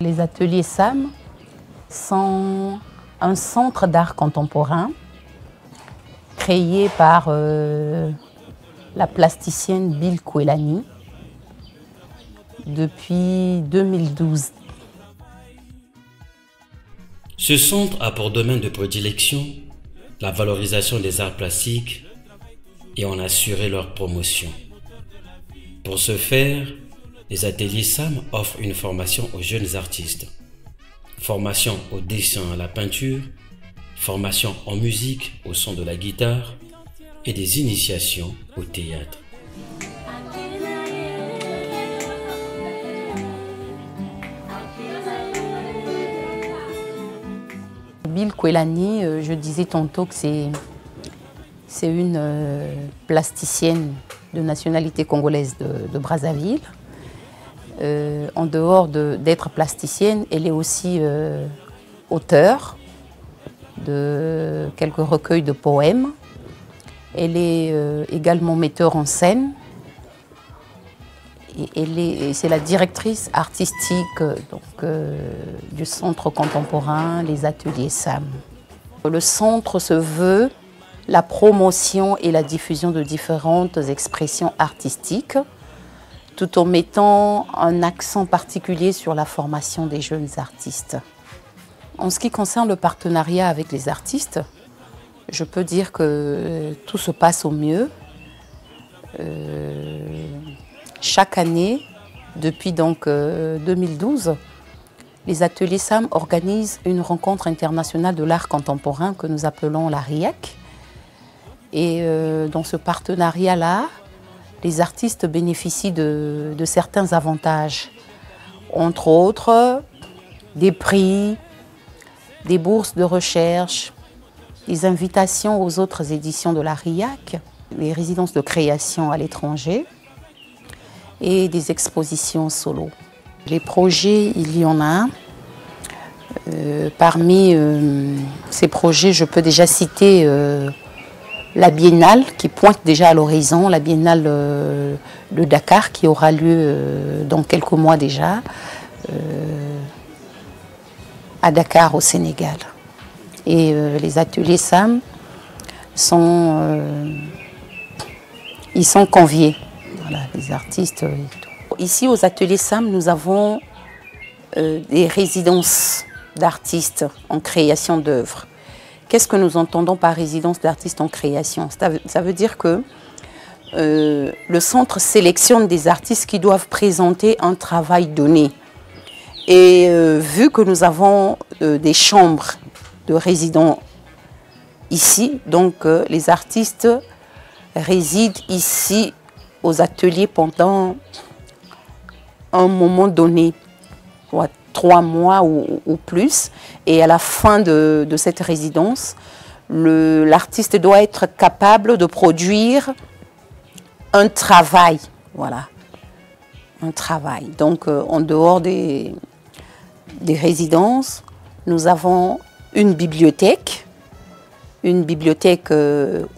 Les ateliers SAM sont un centre d'art contemporain créé par la plasticienne Bill Kwelani depuis 2012. Ce centre a pour domaine de prédilection la valorisation des arts plastiques et en assurer leur promotion. Pour ce faire, les ateliers SAM offrent une formation aux jeunes artistes. Formation au dessin et à la peinture, formation en musique au son de la guitare et des initiations au théâtre. Bill Kwelani, je disais tantôt que c'est une plasticienne de nationalité congolaise de Brazzaville. En dehors d'être plasticienne, elle est aussi auteure de quelques recueils de poèmes. Elle est également metteur en scène. Et c'est la directrice artistique du Centre contemporain, les ateliers SAM. Le centre se veut la promotion et la diffusion de différentes expressions artistiques, tout en mettant un accent particulier sur la formation des jeunes artistes. En ce qui concerne le partenariat avec les artistes, je peux dire que tout se passe au mieux. Chaque année, depuis 2012, les ateliers SAM organisent une rencontre internationale de l'art contemporain que nous appelons la RIAC. Et dans ce partenariat-là, les artistes bénéficient de certains avantages, entre autres des prix, des bourses de recherche, des invitations aux autres éditions de la RIAC, les résidences de création à l'étranger et des expositions solo. Les projets, il y en a. Parmi ces projets, je peux déjà citer la Biennale qui pointe déjà à l'horizon, la Biennale de Dakar qui aura lieu dans quelques mois déjà à Dakar au Sénégal. Et les ateliers SAM ils sont conviés, voilà, les artistes et tout. Ici aux ateliers SAM, nous avons des résidences d'artistes en création d'œuvres. Qu'est-ce que nous entendons par résidence d'artistes en création? Ça veut dire que le centre sélectionne des artistes qui doivent présenter un travail donné. Et vu que nous avons des chambres de résidents ici, donc les artistes résident ici aux ateliers pendant un moment donné, 3 mois ou plus. Et à la fin de cette résidence, l'artiste doit être capable de produire un travail. Voilà, un travail. Donc en dehors des résidences, nous avons une bibliothèque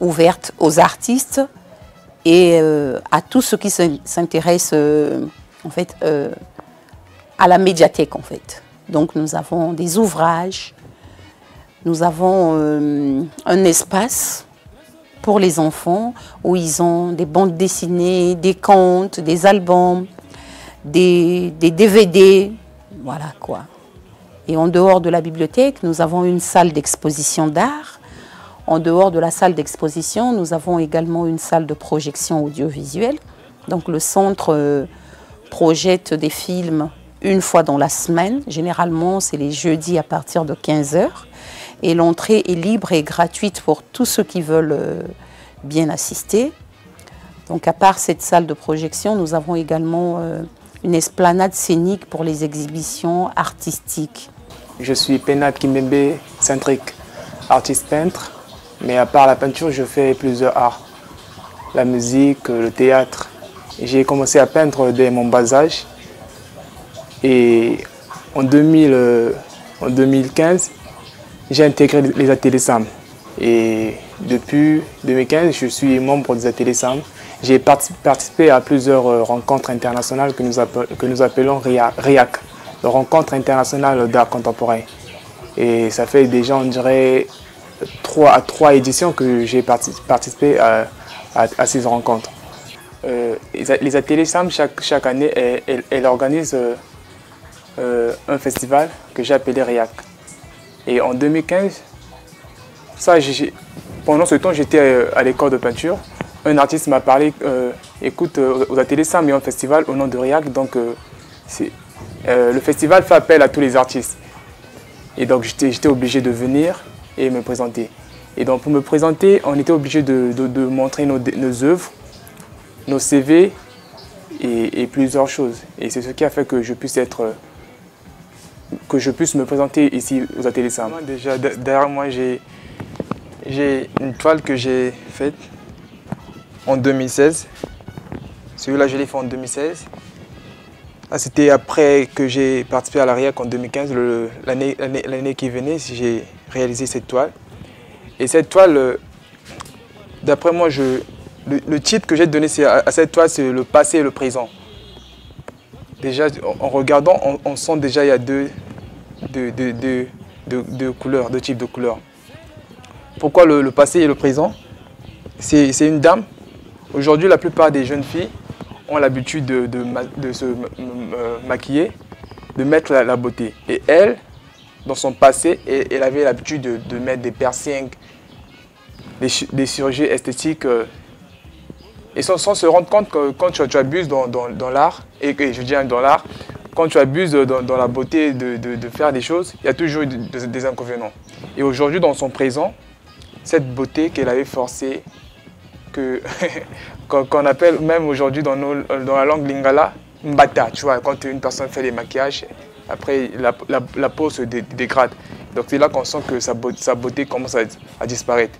ouverte aux artistes et à tous ceux qui s'intéressent en fait, à la médiathèque en fait. Donc nous avons des ouvrages, nous avons un espace pour les enfants où ils ont des bandes dessinées, des contes, des albums, des DVD, voilà quoi. Et en dehors de la bibliothèque, nous avons une salle d'exposition d'art. En dehors de la salle d'exposition, nous avons également une salle de projection audiovisuelle. Donc le centre projette des films une fois dans la semaine. Généralement, c'est les jeudis à partir de 15 h. Et l'entrée est libre et gratuite pour tous ceux qui veulent bien assister. Donc à part cette salle de projection, nous avons également une esplanade scénique pour les exhibitions artistiques. Je suis Penat Kimembe Centric, artiste peintre. Mais à part la peinture, je fais plusieurs arts. La musique, le théâtre. J'ai commencé à peindre dès mon bas âge. Et en 2015, j'ai intégré les ateliers SAM. Et depuis 2015, je suis membre des ateliers SAM. J'ai participé à plusieurs rencontres internationales que nous appelons RIAC. rencontre internationale d'art contemporain. Et ça fait déjà, on dirait, 3 éditions que j'ai participé à ces rencontres. Les ateliers SAM, chaque année, elle organise un festival que j'ai appelé RIAC. Et en 2015, pendant ce temps, j'étais à l'école de peinture. Un artiste m'a parlé, écoute, aux ateliers SAM, il y a un festival au nom de RIAC. Donc, le festival fait appel à tous les artistes. Et donc, j'étais obligé de venir et me présenter. Et donc, pour me présenter, on était obligé de montrer nos œuvres, nos CV et plusieurs choses. Et c'est ce qui a fait que je puisse me présenter ici aux ateliers SAM. Déjà, derrière moi, j'ai une toile que j'ai faite en 2016. Celui-là, je l'ai fait en 2016. C'était après que j'ai participé à la RIAC en 2015, l'année qui venait, j'ai réalisé cette toile. Et cette toile, d'après moi, le titre que j'ai donné à cette toile, c'est le passé et le présent. Déjà, en regardant, on sent déjà qu'il y a deux couleurs, deux types de couleurs. Pourquoi le passé et le présent? C'est une dame. Aujourd'hui, la plupart des jeunes filles ont l'habitude de se maquiller, de mettre la beauté. Et elle, dans son passé, elle avait l'habitude de mettre des piercings, des chirurgies esthétiques. Et sans se rendre compte que quand tu abuses dans l'art, et je dis dans l'art, quand tu abuses dans la beauté de faire des choses, il y a toujours des inconvénients. Et aujourd'hui, dans son présent, cette beauté qu'elle avait forcée, qu'on appelle même aujourd'hui dans la langue lingala, mbata, tu vois, quand une personne fait des maquillages, après la peau se dégrade. Donc c'est là qu'on sent que sa beauté commence à disparaître.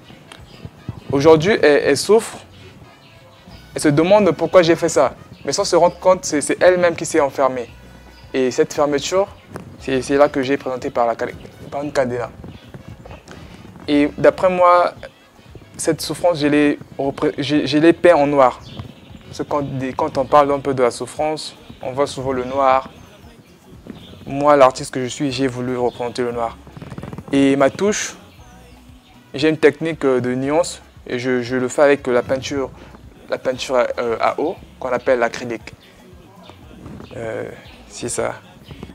Aujourd'hui, elle souffre, elle se demande pourquoi j'ai fait ça. Mais sans se rendre compte, c'est elle-même qui s'est enfermée. Et cette fermeture, c'est là que j'ai présenté par une cadena. Et d'après moi, cette souffrance, je l'ai peint en noir. Parce que quand on parle un peu de la souffrance, on voit souvent le noir. Moi, l'artiste que je suis, j'ai voulu représenter le noir. Et ma touche, j'ai une technique de nuance et je le fais avec la peinture à eau qu'on appelle l'acrylique. C'est ça.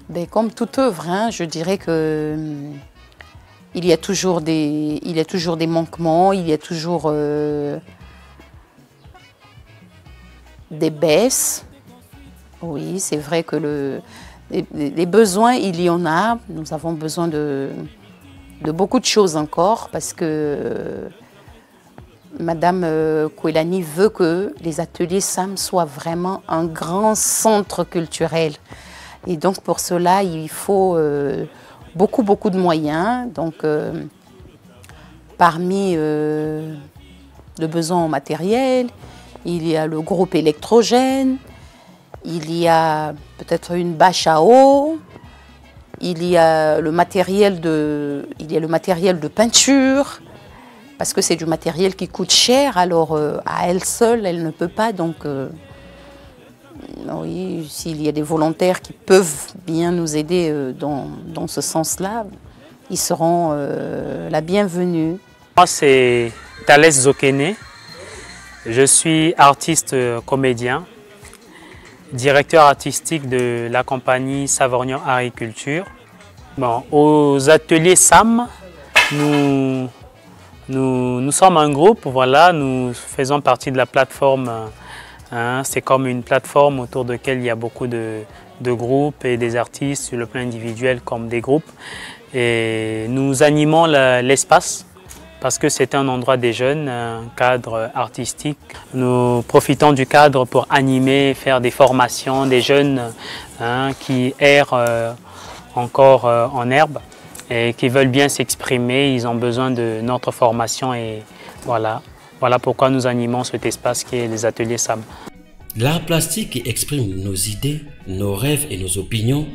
Ben, comme toute œuvre, hein, je dirais que il y a toujours des manquements, il y a toujours des baisses. Oui, c'est vrai que les besoins, il y en a. Nous avons besoin de beaucoup de choses encore parce que Madame Kouelani veut que les ateliers SAM soient vraiment un grand centre culturel. Et donc pour cela, il faut beaucoup de moyens. Donc parmi le besoin en matériel, il y a le groupe électrogène, il y a peut-être une bâche à eau, il y a le matériel de peinture, parce que c'est du matériel qui coûte cher, alors à elle seule, elle ne peut pas. Donc, oui, s'il y a des volontaires qui peuvent bien nous aider dans ce sens-là, ils seront la bienvenue. Moi, c'est Thalès Zokene. Je suis artiste comédien, directeur artistique de la compagnie Savorgnan Agriculture. Bon, aux ateliers SAM, nous sommes un groupe, voilà, nous faisons partie de la plateforme. Hein, c'est comme une plateforme autour de laquelle il y a beaucoup de groupes et des artistes sur le plan individuel comme des groupes. Et nous animons l'espace parce que c'est un endroit des jeunes, un cadre artistique. Nous profitons du cadre pour animer, faire des formations des jeunes qui errent encore en herbe et qui veulent bien s'exprimer. Ils ont besoin de notre formation et voilà. Voilà pourquoi nous animons cet espace qui est les ateliers SAM. L'art plastique qui exprime nos idées, nos rêves et nos opinions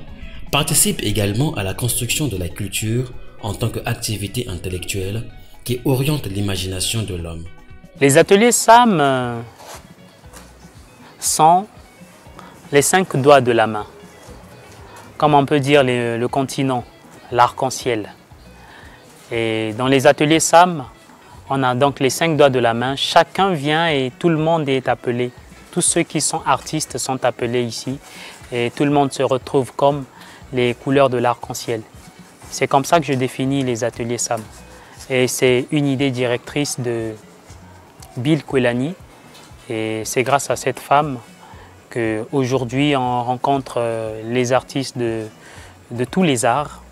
participe également à la construction de la culture en tant qu'activité intellectuelle qui oriente l'imagination de l'homme. Les ateliers SAM sont les 5 doigts de la main. comme on peut dire, le continent, l'arc-en-ciel. Et dans les ateliers SAM, on a donc les 5 doigts de la main. Chacun vient et tout le monde est appelé. Tous ceux qui sont artistes sont appelés ici. Et tout le monde se retrouve comme les couleurs de l'arc-en-ciel. C'est comme ça que je définis les ateliers SAM. Et c'est une idée directrice de Bill Kwelani. Et c'est grâce à cette femme qu'aujourd'hui on rencontre les artistes de tous les arts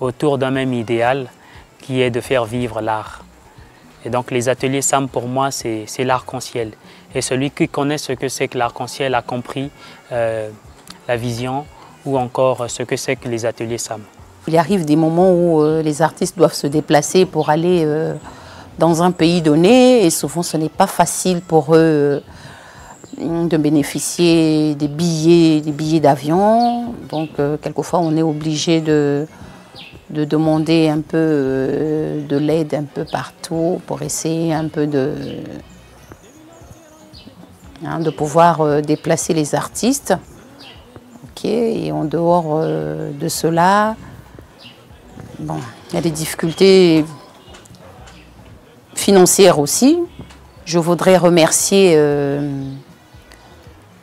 autour d'un même idéal qui est de faire vivre l'art. Et donc les ateliers SAM pour moi c'est l'arc-en-ciel. Et celui qui connaît ce que c'est que l'arc-en-ciel a compris la vision ou encore ce que c'est que les ateliers SAM. Il arrive des moments où les artistes doivent se déplacer pour aller dans un pays donné et souvent ce n'est pas facile pour eux de bénéficier des billets d'avion. Donc quelquefois on est obligé de demander un peu de l'aide un peu partout pour essayer un peu de pouvoir déplacer les artistes. Et en dehors de cela, bon, il y a des difficultés financières aussi. Je voudrais remercier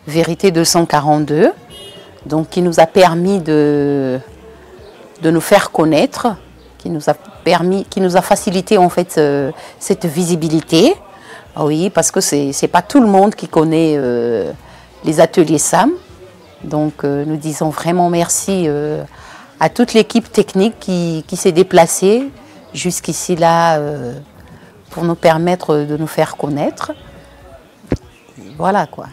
Vérité 242, donc, qui nous a permis de nous faire connaître, qui nous a facilité en fait cette visibilité. Oui, parce que c'est pas tout le monde qui connaît les ateliers SAM. Donc nous disons vraiment merci à toute l'équipe technique qui s'est déplacée jusqu'ici là pour nous permettre de nous faire connaître. Voilà quoi.